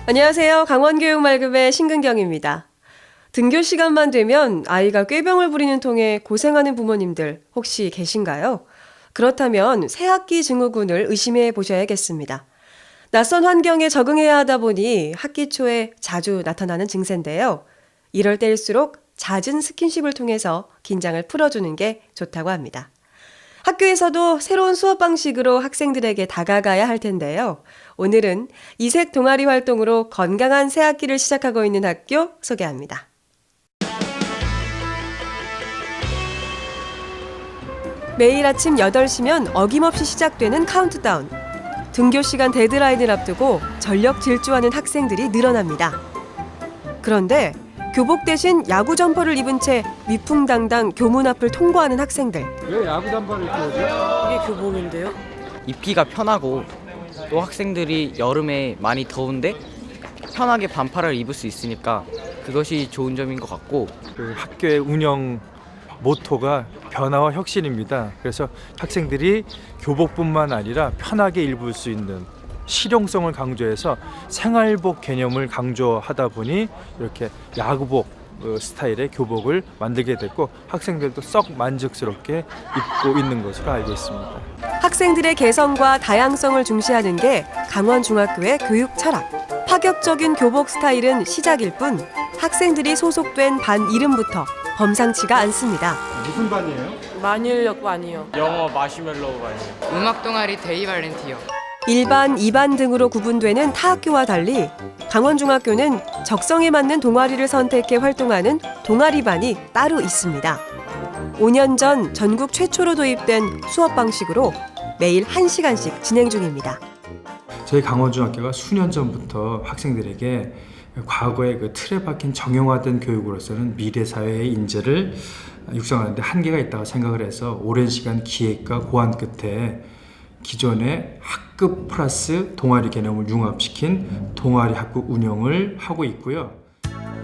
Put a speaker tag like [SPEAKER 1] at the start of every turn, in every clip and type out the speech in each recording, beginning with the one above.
[SPEAKER 1] 안녕하세요. 강원교육말급의 신근경입니다. 등교 시간만 되면 아이가 꾀병을 부리는 통에 고생하는 부모님들 혹시 계신가요? 그렇다면 새학기 증후군을 의심해 보셔야겠습니다. 낯선 환경에 적응해야 하다 보니 학기 초에 자주 나타나는 증세인데요. 이럴 때일수록 잦은 스킨십을 통해서 긴장을 풀어주는 게 좋다고 합니다. 학교에서도 새로운 수업 방식으로 학생들에게 다가가야 할 텐데요. 오늘은 이색 동아리 활동으로 건강한 새학기를 시작하고 있는 학교 소개합니다. 매일 아침 8시면 어김없이 시작되는 카운트다운. 등교 시간 데드라인을 앞두고 전력 질주하는 학생들이 늘어납니다. 그런데 교복 대신 야구 점퍼를 입은 채 위풍당당 교문 앞을 통과하는 학생들.
[SPEAKER 2] 왜 야구 잠바를 입고 오죠?
[SPEAKER 3] 이게 교복인데요?
[SPEAKER 4] 입기가 편하고 또 학생들이 여름에 많이 더운데 편하게 반팔을 입을 수 있으니까 그것이 좋은 점인 것 같고,
[SPEAKER 2] 그 학교의 운영 모토가 변화와 혁신입니다. 그래서 학생들이 교복뿐만 아니라 편하게 입을 수 있는 실용성을 강조해서 생활복 개념을 강조하다 보니 이렇게 야구복 스타일의 교복을 만들게 됐고, 학생들도 썩 만족스럽게 입고 있는 것으로 알고 있습니다.
[SPEAKER 1] 학생들의 개성과 다양성을 중시하는 게 강원중학교의 교육 철학. 파격적인 교복 스타일은 시작일 뿐 학생들이 소속된 반 이름부터 범상치가 않습니다.
[SPEAKER 2] 무슨 반이에요?
[SPEAKER 3] 만일역 아니요.
[SPEAKER 4] 영어 마시멜로우 반이요.
[SPEAKER 5] 음악 동아리 데이 발렌티요.
[SPEAKER 1] 1반, 2반 등으로 구분되는 타 학교와 달리 강원중학교는 적성에 맞는 동아리를 선택해 활동하는 동아리반이 따로 있습니다. 5년 전 전국 최초로 도입된 수업 방식으로 매일 1시간씩 진행 중입니다.
[SPEAKER 2] 저희 강원중학교가 수년 전부터 학생들에게 과거의 그 틀에 박힌 정형화된 교육으로서는 미래 사회의 인재를 육성하는 데 한계가 있다고 생각을 해서 오랜 시간 기획과 고안 끝에 기존의 학급 플러스 동아리 개념을 융합시킨 동아리 학급 운영을 하고 있고요.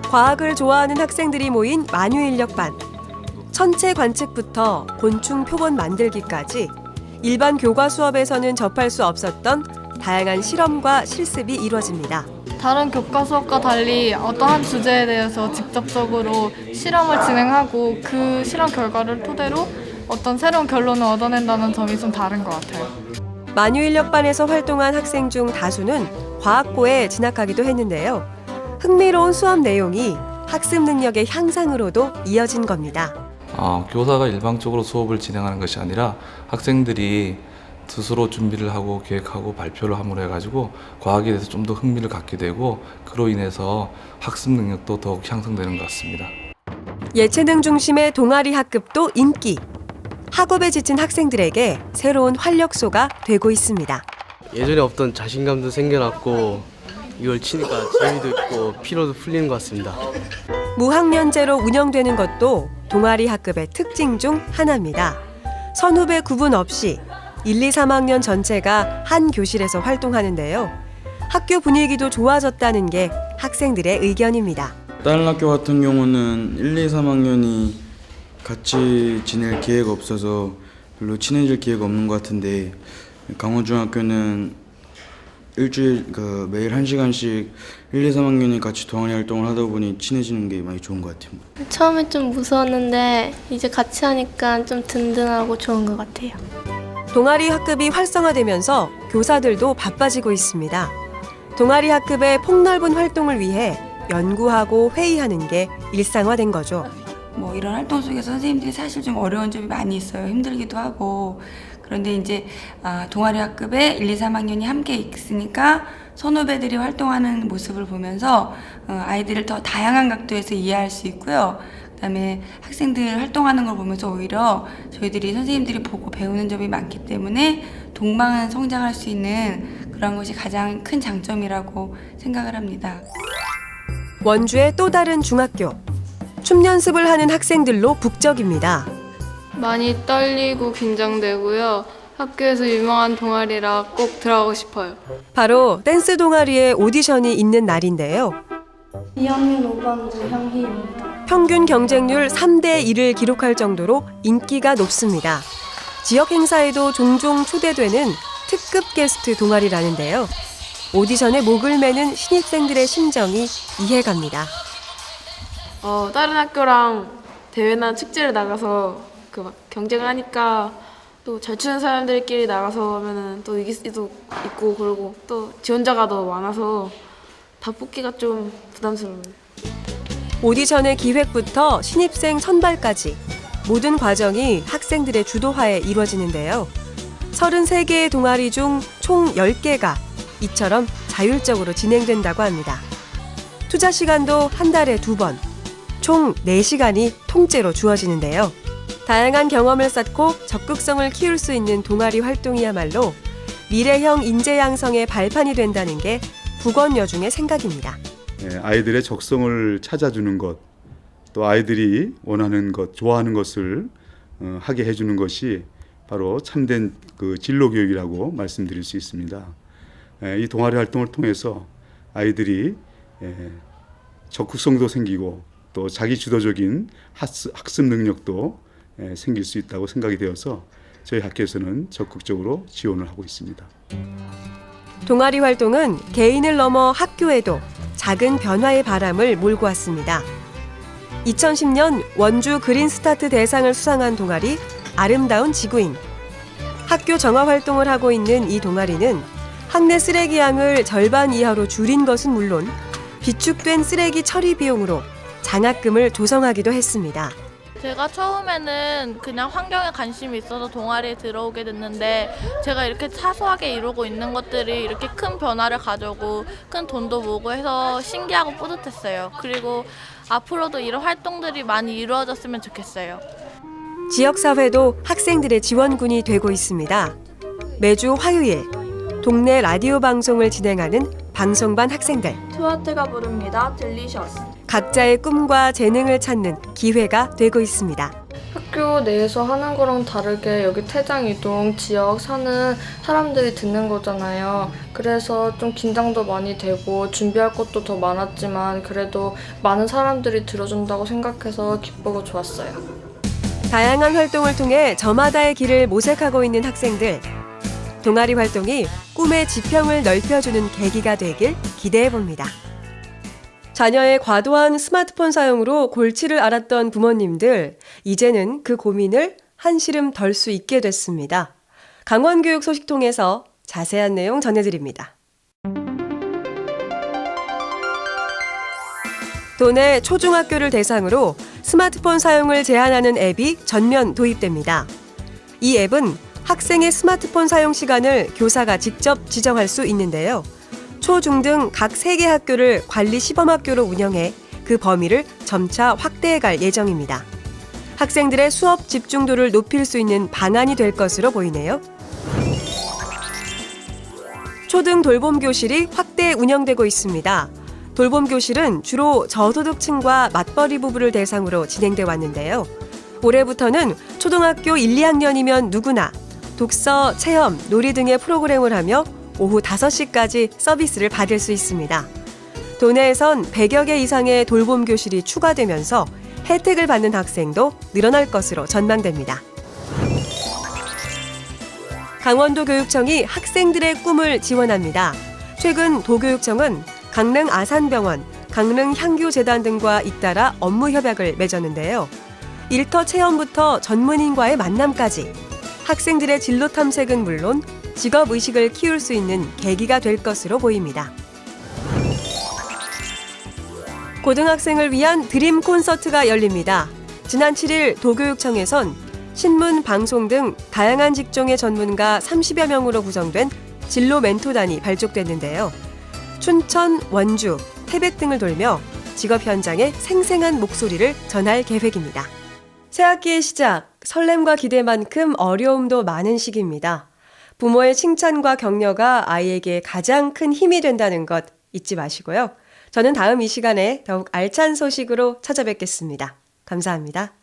[SPEAKER 1] 과학을 좋아하는 학생들이 모인 만유인력반. 천체 관측부터 곤충 표본 만들기까지 일반 교과 수업에서는 접할 수 없었던 다양한 실험과 실습이 이루어집니다.
[SPEAKER 6] 다른 교과 수업과 달리 어떠한 주제에 대해서 직접적으로 실험을 진행하고 그 실험 결과를 토대로 어떤 새로운 결론을 얻어낸다는 점이 좀 다른 것 같아요.
[SPEAKER 1] 만유인력반에서 활동한 학생 중 다수는 과학고에 진학하기도 했는데요. 흥미로운 수업 내용이 학습 능력의 향상으로도 이어진 겁니다.
[SPEAKER 7] 교사가 일방적으로 수업을 진행하는 것이 아니라 학생들이 스스로 준비를 하고 계획하고 발표를 함으로 해가지고 과학에 대해서 좀 더 흥미를 갖게 되고, 그로 인해서 학습 능력도 더욱 향상되는 것 같습니다.
[SPEAKER 1] 예체능 중심의 동아리 학급도 인기. 학업에 지친 학생들에게 새로운 활력소가 되고 있습니다.
[SPEAKER 3] 예전에 없던 자신감도 생겨났고 이걸 치니까 재미도 있고 피로도 풀리는 것 같습니다.
[SPEAKER 1] 무학년제로 운영되는 것도 동아리 학급의 특징 중 하나입니다. 선후배 구분 없이 1, 2, 3학년 전체가 한 교실에서 활동하는데요. 학교 분위기도 좋아졌다는 게 학생들의 의견입니다.
[SPEAKER 8] 다른 학교 같은 경우는 1, 2, 3학년이 같이 지낼 기회가 없어서 별로 친해질 기회가 없는 것 같은데, 강원중학교는 일주일 매일 1시간씩 1, 2, 3학년이 같이 동아리 활동을 하다 보니 친해지는 게 많이 좋은 것 같아요.
[SPEAKER 9] 처음에 좀 무서웠는데 이제 같이 하니까 좀 든든하고 좋은 것 같아요.
[SPEAKER 1] 동아리 학급이 활성화되면서 교사들도 바빠지고 있습니다. 동아리 학급의 폭넓은 활동을 위해 연구하고 회의하는 게 일상화된 거죠.
[SPEAKER 10] 이런 활동 속에서 선생님들이 사실 좀 어려운 점이 많이 있어요. 힘들기도 하고. 그런데 이제 동아리 학급에 1, 2, 3학년이 함께 있으니까 선후배들이 활동하는 모습을 보면서 아이들을 더 다양한 각도에서 이해할 수 있고요. 그다음에 학생들 활동하는 걸 보면서 오히려 저희들이 선생님들이 보고 배우는 점이 많기 때문에 동방은 성장할 수 있는 그런 것이 가장 큰 장점이라고 생각을 합니다.
[SPEAKER 1] 원주의 또 다른 중학교. 춤 연습을 하는 학생들로 북적입니다.
[SPEAKER 6] 많이 떨리고 긴장되고요. 학교에서 유명한 동아리라 꼭 들어가고 싶어요.
[SPEAKER 1] 바로 댄스 동아리의 오디션이 있는 날인데요.
[SPEAKER 9] 2학년 5반부 향희입니다.
[SPEAKER 1] 평균 경쟁률 3대 1을 기록할 정도로 인기가 높습니다. 지역 행사에도 종종 초대되는 특급 게스트 동아리라는데요. 오디션에 목을 매는 신입생들의 심정이 이해갑니다.
[SPEAKER 11] 다른 학교랑 대회나 축제를 나가서 그 막 경쟁을 하니까 또 잘 추는 사람들끼리 나가서 하면은 또 이길 수도 있고 그러고 또 지원자가 더 많아서 다 뽑기가 좀 부담스러워요.
[SPEAKER 1] 오디션의 기획부터 신입생 선발까지 모든 과정이 학생들의 주도하에 이루어지는데요. 33개의 동아리 중 총 10개가 이처럼 자율적으로 진행된다고 합니다. 투자 시간도 한 달에 2번, 총 4시간이 통째로 주어지는데요. 다양한 경험을 쌓고 적극성을 키울 수 있는 동아리 활동이야말로 미래형 인재 양성의 발판이 된다는 게 북원여중의 생각입니다.
[SPEAKER 12] 아이들의 적성을 찾아주는 것, 또 아이들이 원하는 것, 좋아하는 것을 하게 해주는 것이 바로 참된 그 진로 교육이라고 말씀드릴 수 있습니다. 이 동아리 활동을 통해서 아이들이 적극성도 생기고 또 자기 주도적인 학습 능력도 생길 수 있다고 생각이 되어서 저희 학교에서는 적극적으로 지원을 하고 있습니다.
[SPEAKER 1] 동아리 활동은 개인을 넘어 학교에도 작은 변화의 바람을 몰고 왔습니다. 2010년 원주 그린스타트 대상을 수상한 동아리 아름다운 지구인. 학교 정화 활동을 하고 있는 이 동아리는 학내 쓰레기 양을 절반 이하로 줄인 것은 물론 비축된 쓰레기 처리 비용으로 장학금을 조성하기도 했습니다.
[SPEAKER 6] 제가 처음에는 그냥 환경에 관심이 있어서 동아리에 들어오게 됐는데 제가 이렇게 사소하게 이루고 있는 것들이 이렇게 큰 변화를 가져오고 큰 돈도 모으고 해서 신기하고 뿌듯했어요. 그리고 앞으로도 이런 활동들이 많이 이루어졌으면 좋겠어요.
[SPEAKER 1] 지역사회도 학생들의 지원군이 되고 있습니다. 매주 화요일 동네 라디오 방송을 진행하는 방송반 학생들.
[SPEAKER 11] 트와트가 부릅니다. 딜리셔스.
[SPEAKER 1] 각자의 꿈과 재능을 찾는 기회가 되고 있습니다.
[SPEAKER 11] 학교 내에서 하는 거랑 다르게 여기 퇴장 이동 지역 사는 사람들이 듣는 거잖아요. 그래서 좀 긴장도 많이 되고 준비할 것도 더 많았지만 그래도 많은 사람들이 들어준다고 생각해서 기쁘고 좋았어요.
[SPEAKER 1] 다양한 활동을 통해 저마다의 길을 모색하고 있는 학생들. 동아리 활동이 꿈의 지평을 넓혀주는 계기가 되길 기대해봅니다. 자녀의 과도한 스마트폰 사용으로 골치를 앓았던 부모님들, 이제는 그 고민을 한시름 덜 수 있게 됐습니다. 강원교육 소식통에서 자세한 내용 전해드립니다. 도내 초중학교를 대상으로 스마트폰 사용을 제한하는 앱이 전면 도입됩니다. 이 앱은 학생의 스마트폰 사용 시간을 교사가 직접 지정할 수 있는데요. 초, 중 등 각 3개 학교를 관리 시범학교로 운영해 그 범위를 점차 확대해갈 예정입니다. 학생들의 수업 집중도를 높일 수 있는 방안이 될 것으로 보이네요. 초등 돌봄교실이 확대 운영되고 있습니다. 돌봄교실은 주로 저소득층과 맞벌이 부부를 대상으로 진행돼 왔는데요. 올해부터는 초등학교 1, 2학년이면 누구나 독서, 체험, 놀이 등의 프로그램을 하며 오후 5시까지 서비스를 받을 수 있습니다. 도내에선 100여 개 이상의 돌봄교실이 추가되면서 혜택을 받는 학생도 늘어날 것으로 전망됩니다. 강원도 교육청이 학생들의 꿈을 지원합니다. 최근 도교육청은 강릉 아산병원, 강릉 향교재단 등과 잇따라 업무 협약을 맺었는데요. 일터 체험부터 전문인과의 만남까지 학생들의 진로 탐색은 물론 직업의식을 키울 수 있는 계기가 될 것으로 보입니다. 고등학생을 위한 드림 콘서트가 열립니다. 지난 7일 도교육청에선 신문, 방송 등 다양한 직종의 전문가 30여 명으로 구성된 진로 멘토단이 발족됐는데요. 춘천, 원주, 태백 등을 돌며 직업 현장의 생생한 목소리를 전할 계획입니다. 새학기의 시작, 설렘과 기대만큼 어려움도 많은 시기입니다. 부모의 칭찬과 격려가 아이에게 가장 큰 힘이 된다는 것 잊지 마시고요. 저는 다음 이 시간에 더욱 알찬 소식으로 찾아뵙겠습니다. 감사합니다.